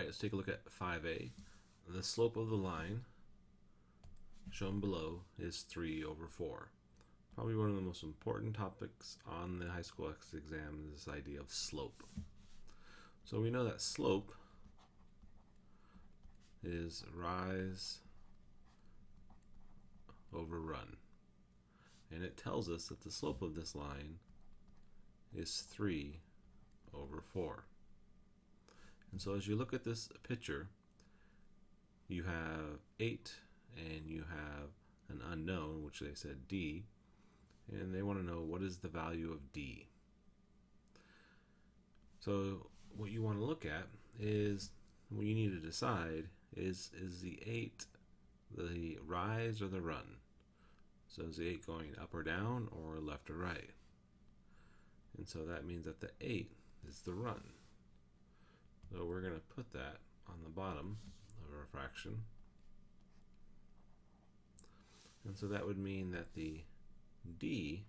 Alright, let's take a look at 5a. The slope of the line shown below is 3 over 4. Probably one of the most important topics on the high school exam is this idea of slope. So we know that slope is rise over run. And it tells us that the slope of this line is 3 over 4. And so as you look at this picture, you have 8 and you have an unknown, which they said d, and they want to know what is the value of d. So what you want to look at is, what you need to decide is the 8 the rise or the run? So is the 8 going up or down or left or right? And so that means that the 8 is the run. So we're going to put that on the bottom of our fraction. And so that would mean that the d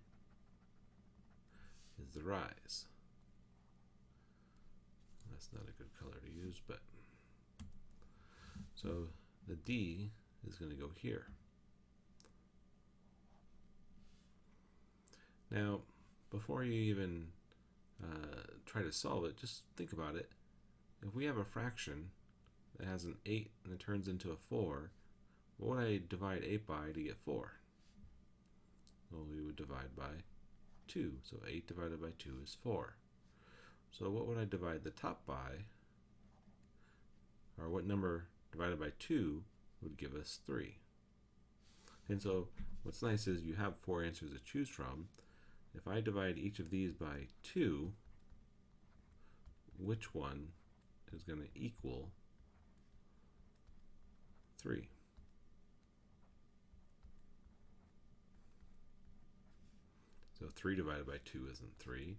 is the rise. That's not a good color to use, but so the d is going to go here. Now, before you even try to solve it, just think about it. If we have a fraction that has an 8 and it turns into a 4, what would I divide 8 by to get 4? Well, we would divide by 2. So 8 divided by 2 is 4. So what would I divide the top by? Or what number divided by 2 would give us 3? And so what's nice is you have 4 answers to choose from. If I divide each of these by 2, which one is going to equal 3? So 3 divided by 2 isn't 3.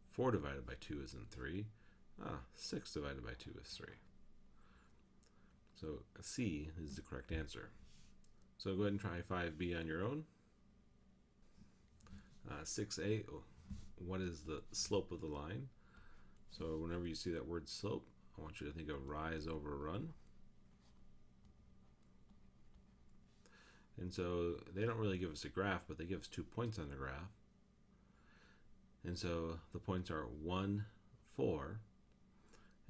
4 divided by 2 isn't 3. 6 divided by 2 is 3. So C is the correct answer. So go ahead and try 5B on your own. 6A, what is the slope of the line? So whenever you see that word slope, I want you to think of rise over run. And so they don't really give us a graph, but they give us 2 points on the graph. And so the points are 1, 4.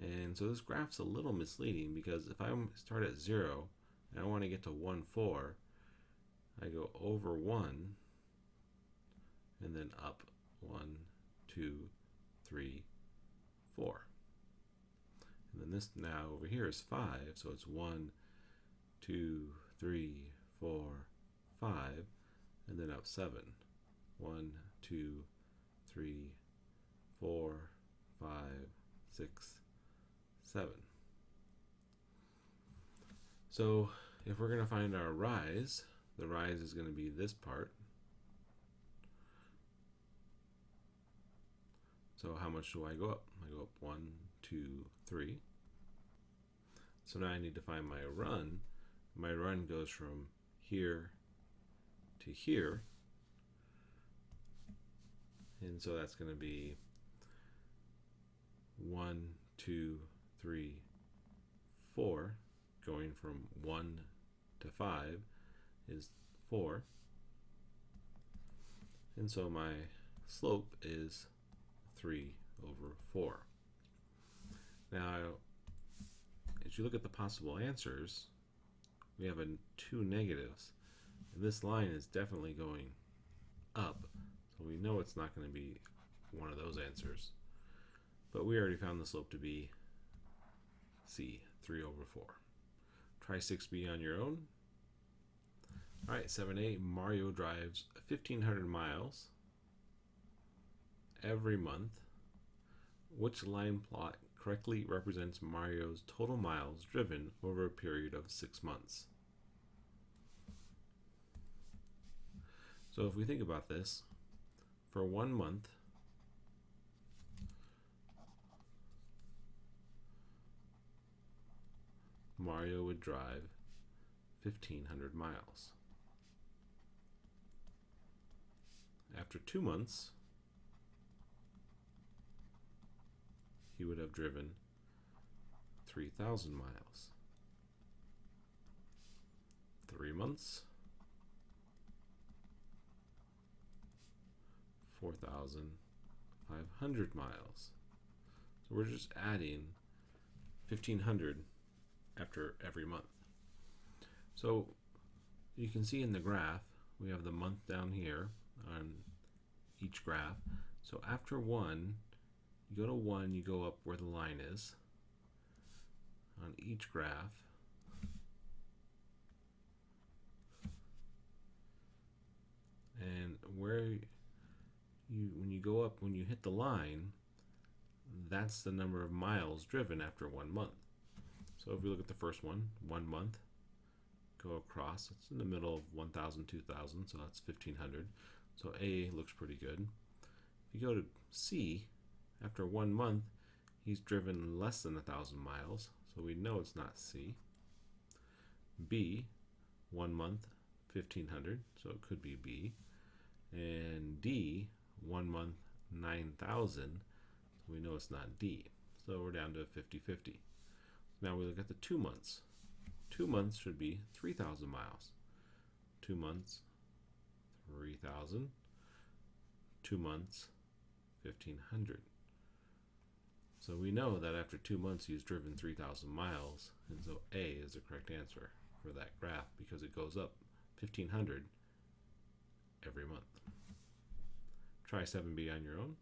And so this graph's a little misleading, because if I start at 0 and I want to get to 1, 4, I go over 1 and then up 1, 2, 3, 4. And then this now over here is 5, so it's 1, 2, 3, 4, 5, and then up 7. 1, 2, 3, 4, 5, 6, 7. So if we're going to find our rise, the rise is going to be this part. So how much do I go up? I go up 1, 2, 3. So now I need to find my run. My run goes from here to here. And so that's going to be 1, 2, 3, 4. Going from 1 to 5 is 4. And so my slope is 3 over 4. Now, as you look at the possible answers, we have 2 negatives, and this line is definitely going up, so we know it's not going to be one of those answers. But we already found the slope to be C, 3 over 4. Try 6B on your own. Alright, 7A, Mario drives 1,500 miles every month. Which line plot correctly represents Mario's total miles driven over a period of 6 months? So if we think about this, for 1 month, Mario would drive 1,500 miles. After 2 months, he would have driven 3,000 miles. 3 months, 4,500 miles. So we're just adding 1,500 after every month. So you can see in the graph, we have the month down here on each graph. So after 1, you go to 1, you go up where the line is on each graph. And when you go up, when you hit the line, that's the number of miles driven after 1 month. So if we look at the first one, 1 month, go across, it's in the middle of 1,000, 2,000, so that's 1,500. So A looks pretty good. If you go to C, after 1 month, he's driven less than 1,000 miles, so we know it's not C. B, 1 month, 1,500, so it could be B. And D, 1 month, 9,000, so we know it's not D. So we're down to 50-50. Now we look at the 2 months. 2 months should be 3,000 miles. 2 months, 3,000. 2 months, 1,500. So we know that after 2 months he's driven 3,000 miles, and so A is the correct answer for that graph because it goes up 1,500 every month. Try 7B on your own.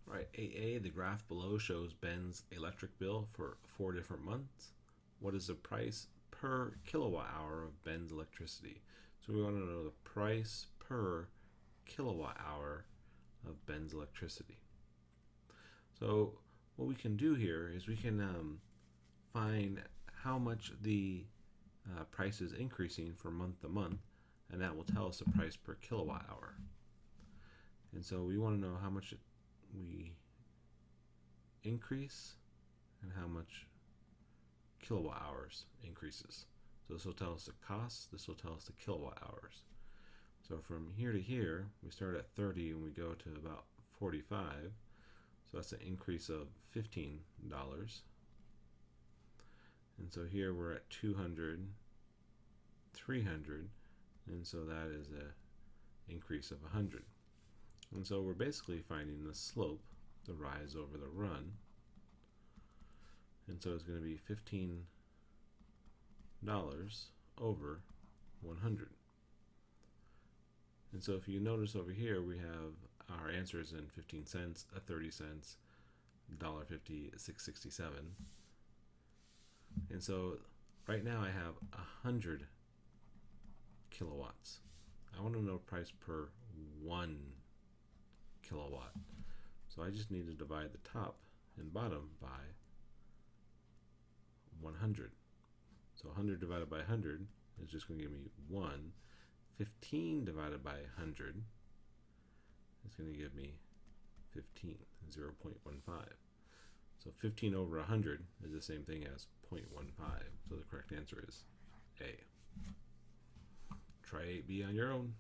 All right, 8A, the graph below shows Ben's electric bill for 4 different months. What is the price per kilowatt hour of Ben's electricity? So we want to know the price per kilowatt hour of Ben's electricity. So what we can do here is we can find how much the price is increasing from month to month, and that will tell us the price per kilowatt hour. And so we want to know how much we increase and how much kilowatt hours increases. So this will tell us the cost, this will tell us the kilowatt hours. So from here to here, we start at 30 and we go to about 45. So that's an increase of $15. And so here we're at 200, 300, and so that is an increase of 100. And so we're basically finding the slope, the rise over the run. And so it's going to be $15 over 100. And so if you notice over here, we have our answers in 15 cents, 30 cents, $1.50, $6.67. And so right now I have 100 kilowatts. I want to know price per 1 kilowatt. So I just need to divide the top and bottom by 100. So 100 divided by 100 is just going to give me 1. 15 divided by 100 is going to give me 15, 0.15. So 15 over 100 is the same thing as 0.15. So the correct answer is A. Try 8B on your own.